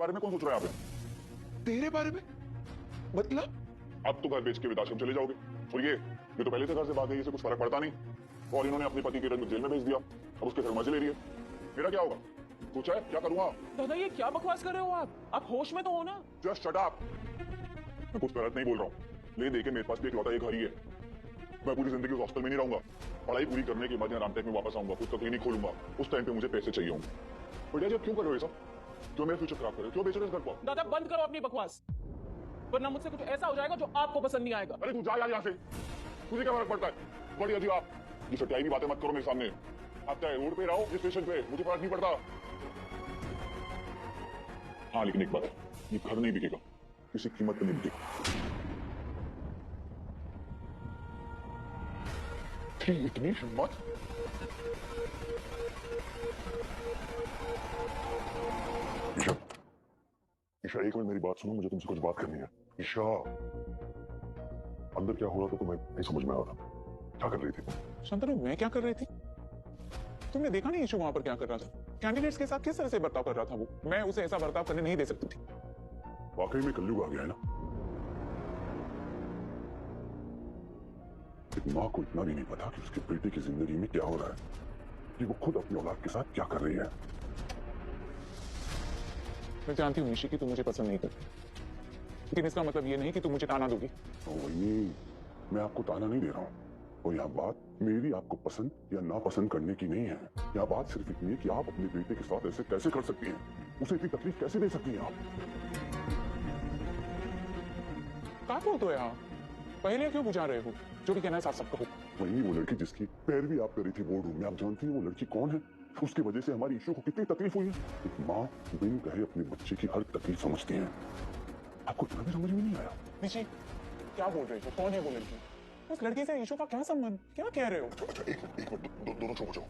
बारे में कौन सोच रहा है यहाँ पे? तेरे बारे में? मतलब? अब तो घर बेच के वृद्धाश्रम चले जाओगे। और ये तो पहले से घर से भाग गई, इसे कुछ फर्क पड़ता नहीं। और इन्होंने अपने पति के रंग जेल में भेज दिया, अब उसके घर मजे ले रही है। मेरा क्या होगा? सोचा है क्या करूंगा? दादा ये क्या बकवास कर रहे हो आप होश में तो हो ना? Just shut up. मैं कुछ गलत नहीं बोल रहा हूँ। ले देके मेरे पास भी इकलौता एक घर ही है। मैं पूरी जिंदगी उस हॉस्टल में नहीं रहूंगा। पढ़ाई पूरी करने के बाद यहाँ रामटेक में वापस आऊंगा, उसका क्लिनिक खोलूंगा। उस टाइम पे मुझे पैसे चाहिए होंगे। बढ़िया जब क्यों कर रहे हो ये सब? क्यों मेरा फ्यूचर खराब कर रहे हो? क्यों बेच रहे हो इस घर को? दादा बंद करो अपनी बकवास, वरना मुझसे कुछ ऐसा हो जाएगा जो आपको पसंद नहीं आएगा। अरे तू जा यार यहाँ से, तुझे क्या फर्क पड़ता है? बढ़िया जी आप ये सच्चाई की बातें मत करो मेरे सामने। आप चाहे रोड पे रहो या स्टेशन पे, मुझे फर्क नहीं पड़ता। हाँ लेकिन एक बात है, ये घर नहीं बिकेगा, किसी कीमत पे नहीं बिकेगा। इतनी हिम्मत? ईशा, ईशा एक मिनट मेरी बात सुनो, मुझे तुमसे कुछ बात करनी है। ईशा, अंदर क्या हो रहा था तो मैं नहीं समझ में आ रहा। क्या कर रही थी? शांतनु मैं क्या कर रही थी? तुमने देखा नहीं ईशू वहां पर क्या कर रहा था? कैंडिडेट्स के साथ किस तरह से बर्ताव कर रहा था वो। मैं उसे ऐसा बर्ताव करने नहीं दे सकती थी। वाकई में कलयुग आ गया है ना। एक माँ को इतना भी नहीं पता कि उसके बेटे की जिंदगी में क्या हो रहा है, कि वो खुद अपनी औलाद के साथ क्या कर रही है। मैं जानती हूँ निशी कि तुम मुझे पसंद नहीं करती, लेकिन इसका मतलब ये नहीं कि तुम मुझे ताना दोगी। वही, मैं आपको ताना नहीं दे रहा हूँ। और यहाँ बात मेरी आपको पसंद या नापसंद करने की नहीं है। यहाँ बात सिर्फ इतनी है कि आप अपने बेटे के साथ ऐसे कैसे कर सकती हैं, उसे इतनी तकलीफ कैसे दे सकती हैं आप? क्या बोलते हो यार? पहले क्यों बुझा रहे हो? जो भी कहना है साफ साफ कहो। वही वो लड़की जिसकी पैरवी आप कर रही थी बोर्ड रूम में, आप जानती हैं वो लड़की कौन है? उसकी वजह से हमारी इशू को कितनी तकलीफ हुई है। एक माँ बिन कहे अपने बच्चे की हर तकलीफ समझती है। आपको इतना भी समझ में नहीं आया? निशी क्या बोल रहे हो? कौन है वो लड़की? उस लड़की से ईशू का क्या संबंध? क्या कह रहे हो? अच्छा एक मिनट दोनों चुप हो जाओ।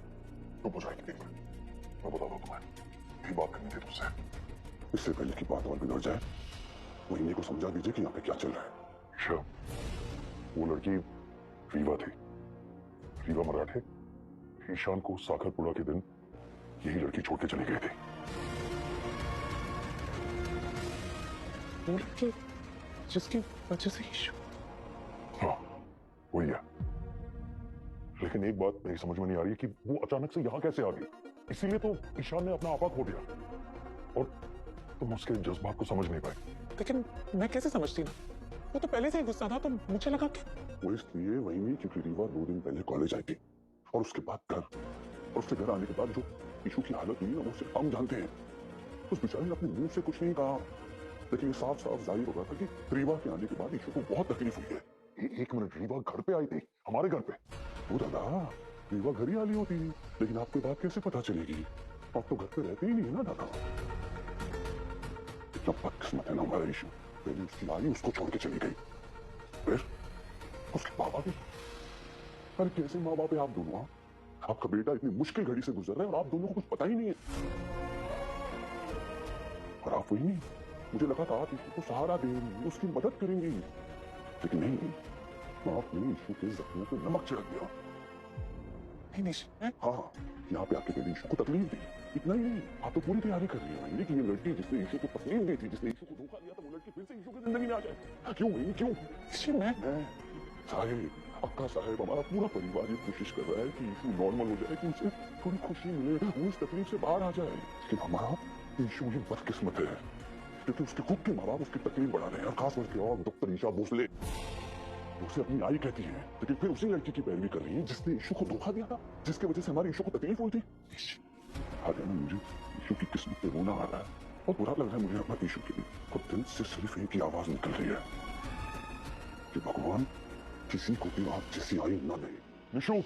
चुप हो जाओ एक मिनट, मैं बता दूं तुम्हें, यही बात करनी थी तुमसे। इससे पहले की बात और बिगड़ जाए, महीने को समझा दीजिए कि यहाँ पे क्या चल रहा है। अच्छा, वो लड़की रीवा थी, रीवा मराठे। ईशान को साखरपुरा के दिन यही लड़की छोड़ के चली गई थी। वो लड़की जिसकी वजह से ईशू? हाँ वही है। लेकिन एक बात मेरी समझ में नहीं आ रही है कि वो अचानक से यहाँ कैसे आ गई। इसीलिए तो ईशान ने अपना आपा खो दिया और तुम उसके जज्बात को समझ नहीं पाए। लेकिन मैं कैसे समझती ना? वो तो पहले से ही गुस्सा था, तो मुझे लगा कि वो इसलिए वही नहीं क्योंकि रीवा 2 दिन पहले कॉलेज आई थी और उसके बाद घर, और उससे घर आने के बाद जो ईशू की हालत हुई ना, वो सिर्फ हम जानते हैं। उस बेचारे ने अपने मुंह से कुछ नहीं कहा, लेकिन ये साफ साफ जाहिर हो रहा था कि रीवा के आने के बाद ईशू को बहुत तकलीफ हुई है। एक मिनट, रीवा घर पे आई थी, हमारे घर पे? वो दादा, रीवा घर ही आ रही होती, लेकिन आपको बात कैसे पता चलेगी? आप तो घर पे रहते ही नहीं है ना दादा। इतना बदकिस्मत है ना हमारा ईशू। पहले उसकी आई, उसको छोड़ के चली गई, फिर उसके पापा भी। अरे कैसे माँ बाप है आप दोनों? आपका बेटा इतनी मुश्किल घड़ी से गुजर रहा है और आप दोनों को कुछ पता ही नहीं है। और आप वही नहीं, मुझे लगा था आप ईशू को सहारा देंगी, उसकी मदद करेंगी, लेकिन नहीं, आपने ईशू के जख्मों पे नमक छिड़क दिया। नहीं निशी, हाँ, यहाँ पे आके पहले ईशू को तकलीफ दी। इतना ही नहीं, आप तो पूरी तैयारी कर रही है कि ये लड़की जिसने ईशू को तकलीफ दी थी, जिसने ईशू को धोखा दिया था, वो लड़की फिर से ईशू की जिंदगी में आ जाए। क्यों नहीं? क्यों? मैं साहिब, अक्का साहिब, हमारा पूरा परिवार ये कोशिश कर रहा है कि ईशू नॉर्मल हो जाए, कि उसे थोड़ी खुशी मिले, वो इस तकलीफ से बाहर आ जाए। लेकिन हमारा ईशू ये बदकिस्मत है क्योंकि उसके खुद के माँ बाप उसकी तकलीफ बढ़ा रहे हैं, और खास करके और डॉक्टर ईशा भोसले उसे अपनी आई कहती है, लेकिन फिर उसी लड़की की पैरवी कर रही है जिसने ईशू को धोखा दिया था, जिसकी वजह से हमारी ईशू को तकलीफ हुई थी। मुझे ईशू की किस्मत पे रोना आ रहा है, बहुत बुरा लग रहा है मुझे अपना ईशू के लिए। और दिल से सिर्फ एक ही आवाज निकल रही है कि भगवान किसी को भी आप जैसी आई ना दे। निशु,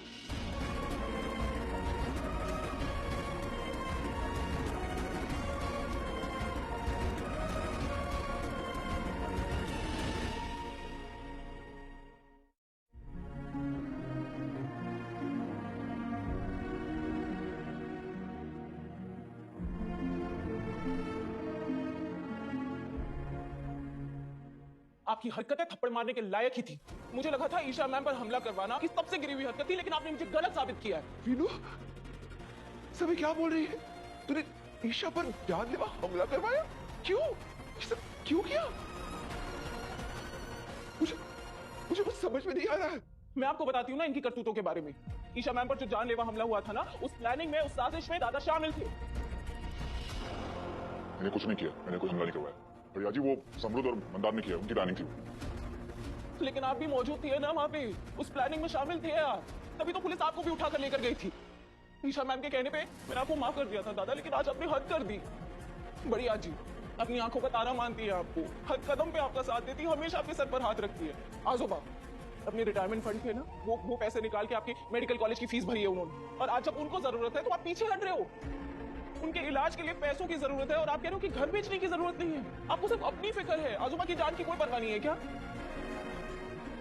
आपकी हरकतें थप्पड़ मारने के लायक ही थी। मुझे लगा था ईशा मैम पर हमला करवाना कि सबसे गिरी हुई हरकत थी, लेकिन आपने मुझे गलत साबित किया है। वीनू, सभी क्या बोल रही है? तूने ईशा पर जानलेवा हमला करवाया? क्यों ये सब क्यों किया? मुझे मुझे कुछ समझ में नहीं आ रहा है। मैं आपको बताती हूँ ना इनकी करतूतों के बारे में। ईशा मैम पर जो जानलेवा हमला हुआ था ना, उस प्लानिंग में, उस साजिश में दादा शामिल थे। मैंने कुछ नहीं किया, मैंने कोई हमला नहीं करवाया। भैया जी, वो समरुद और मंदार ने किया, उनकी प्लानिंग थी। लेकिन आप भी मौजूद थे ना वहाँ पे, उस प्लानिंग में शामिल थे यार। तभी तो पुलिस आपको भी उठा कर लेकर गई थी। ईशा मैम के कहने पे मैंने आपको माफ कर दिया था दादा, लेकिन आज आपने हद कर दी। बड़ी आजी अपनी आंखों का तारा मानती है आपको, हर कदम पे आपका साथ देती है, हमेशा आपके सर पर हाथ रखती है। आजोबा अपने रिटायरमेंट फंड थे ना, वो पैसे निकाल के आपके मेडिकल कॉलेज की फीस भरी है उन्होंने, और आज जब उनको जरूरत है तो आप पीछे हट रहे हो। उनके इलाज के लिए पैसों की जरूरत है और आप कह रहे हो कि घर बेचने की जरूरत नहीं है। आपको सिर्फ अपनी फिक्र है, आजोबा की जान की कोई परवाह नहीं है क्या?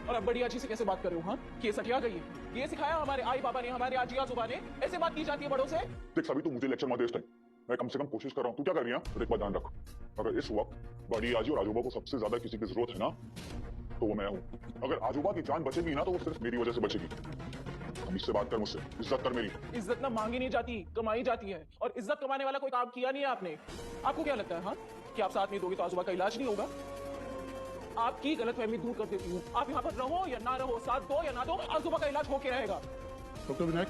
और अब बड़ी आजी से कैसे बात कर रहे हो? हाँ, कि ये सटिया गई है। ये सिखाया हमारे आई बाबा ने, हमारे आजी आजोबा ने, ऐसे बात की जाती है बड़ों से? देख सभी, तू मुझे लेक्चर मत दे इस टाइम। मैं कम से कम कोशिश कर रहा हूँ। तू क्या कर रही है? और एक बात ध्यान रख, अगर इस वक्त बड़ी आजी और आजोबा को सबसे ज्यादा किसी की जरूरत है ना, तो वो मैं हूँ। अगर आजोबा की जान बचेगी ना, तो वो सिर्फ मेरी वजह से बचेगी। हम इससे बात कर, मुझसे इज्जत कर मेरी। इज्जत ना मांगी नहीं जाती, कमाई जाती है। और इज्जत कमाने वाला कोई काम किया नहीं है आपने। आपको क्या लगता है हाँ कि आप साथ नहीं दोगे तो आजोबा का इलाज नहीं होगा? आपकी गलतफहमी दूर कर देती हूँ। आप यहाँ पर रहो या ना रहो, साथ दो या ना दो, आजोबा का इलाज होके रहेगा। डॉक्टर विनायक,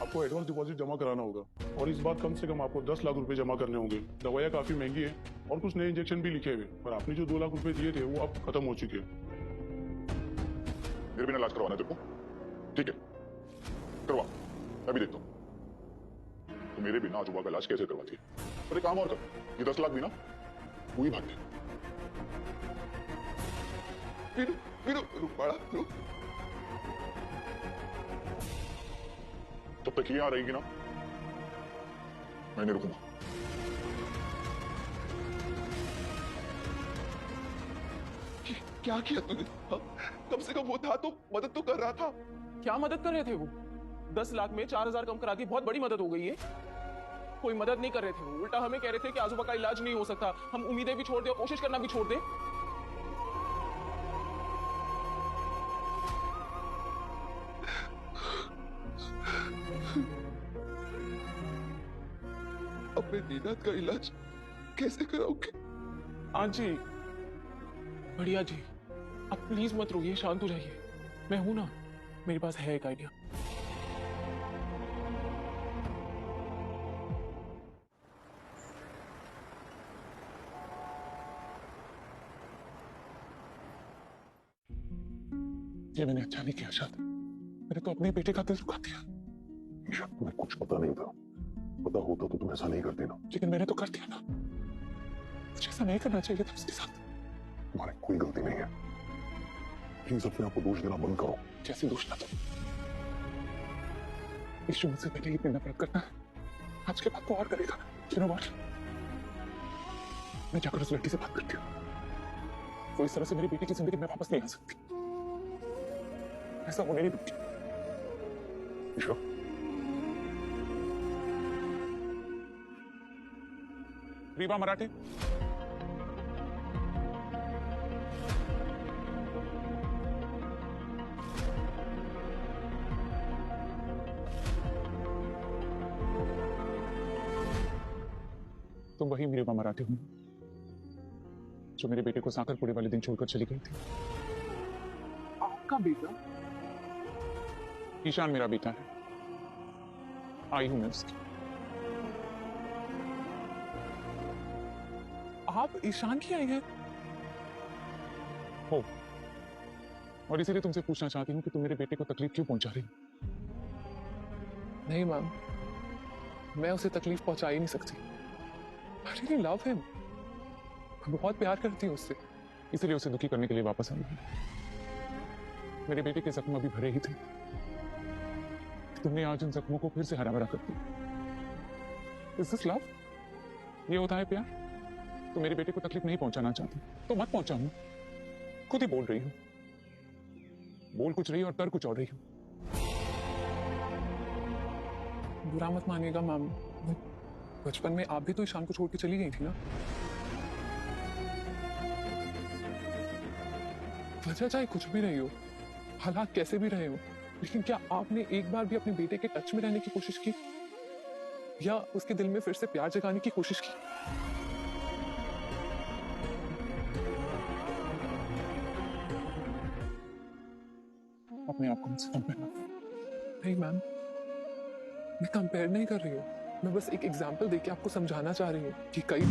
आपको एडवांस डिपॉजिट जमा कराना होगा और इस बार कम से कम आपको 10 लाख रुपए जमा करने होंगे। दवाइयाँ काफी महंगी है और कुछ नए इंजेक्शन भी लिखे हुए, पर आपने जो 2 लाख रुपए दिए थे वो अब खत्म हो चुके हैं। मेरे बिना इलाज करवाना है तेरे को? ठीक है, करवा, मैं भी देखता हूँ तो मेरे बिना आजोबा का इलाज कैसे करवाती है। पर एक काम और कर, ये 10 लाख भी ना तू ही भाग दे। वीरू, वीरू, रुक बड़ा, रुक। तब तक ये यहाँ रहेगी ना, मैं नहीं रुकूंगा। क्या किया तूने? हाँ? कम से कम वो था तो मदद तो कर रहा था। क्या मदद कर रहे थे वो? 10 लाख में 4,000 कम करा दी, बहुत बड़ी मदद हो गई है। कोई मदद नहीं कर रहे थे वो, उल्टा हमें कह रहे थे कि आजोबा का इलाज नहीं हो सकता, हम उम्मीदें भी छोड़ दें और कोशिश करना भी छोड़ दें। अपने नीनाथ का इलाज कैसे कराओगे? आजी, बढ़िया जी, आप प्लीज मत रोइए, शांत हो जाइए। मैं हूं ना, मेरे पास है एक आइडिया। ये मैंने अच्छा नहीं किया शायद। मैंने तो अपने बेटे का दिल दुखा दिया। ईशा, तुम्हें कुछ पता नहीं था। पता होता तो तुम ऐसा नहीं करते ना। लेकिन मैंने तो कर दिया ना। मुझे ऐसा नहीं करना चाहिए था उसके साथ। तुम्हारी कोई गलती नहीं है। प्लीज अपने आप को दोष देना बंद करो। कैसे दोष ना दो? ईशु मुझसे पहले इतनी नफरत करना है, आज के बाद तो और करेगा। You know what? मैं जाकर उस लड़की से बात करती हूँ। वो इस तरह से मेरी बेटी की जिंदगी में वापस नहीं आ सकती। ऐसा होने नहीं दूंगी। ईशा, रीवा मराठे, तुम वही रीवा मराठे हो जो मेरे बेटे को साकरपुड़े वाले दिन छोड़कर चली गई थी। आपका बेटा? ईशान मेरा बेटा है, आई हूं मैं उसकी। आप ईशान की आई हैं? हो, और इसीलिए तुमसे पूछना चाहती हूँ कि तुम मेरे बेटे को तकलीफ क्यों पहुंचा रही हो? नहीं मैम, मैं उसे तकलीफ पहुंचा ही नहीं सकती। I really love him. मैं बहुत प्यार करती हूँ उससे। इसीलिए उसे दुखी करने के लिए वापस आई हूं। मेरे बेटे के जख्म अभी भरे ही थे, तुमने आज उन जख्मों को फिर से हरा भरा कर दिया। Is this love? ये होता है प्यार? तो मेरे बेटे को तकलीफ नहीं पहुंचाना चाहती तो मत पहुंचाऊं। खुद ही बोल रही हूं, बोल कुछ रही और कर कुछ और रही हूं। बुरा मत मानिएगा मैम, बचपन में आप भी तो ईशान को छोड़ के चली गई थी ना। वजह चाहे कुछ भी रही हो, हालात कैसे भी रहे हो, लेकिन क्या आपने एक बार भी अपने बेटे के टच में रहने की कोशिश की या उसके दिल में फिर से प्यार जगाने की कोशिश की? अपने आप को मुझसे कंपेयर ना करो। नहीं मैम, मैं कंपेयर नहीं कर रही हूँ, मैं बस एक एग्जाम्पल देके आपको समझाना चाह रही हूँ कि कई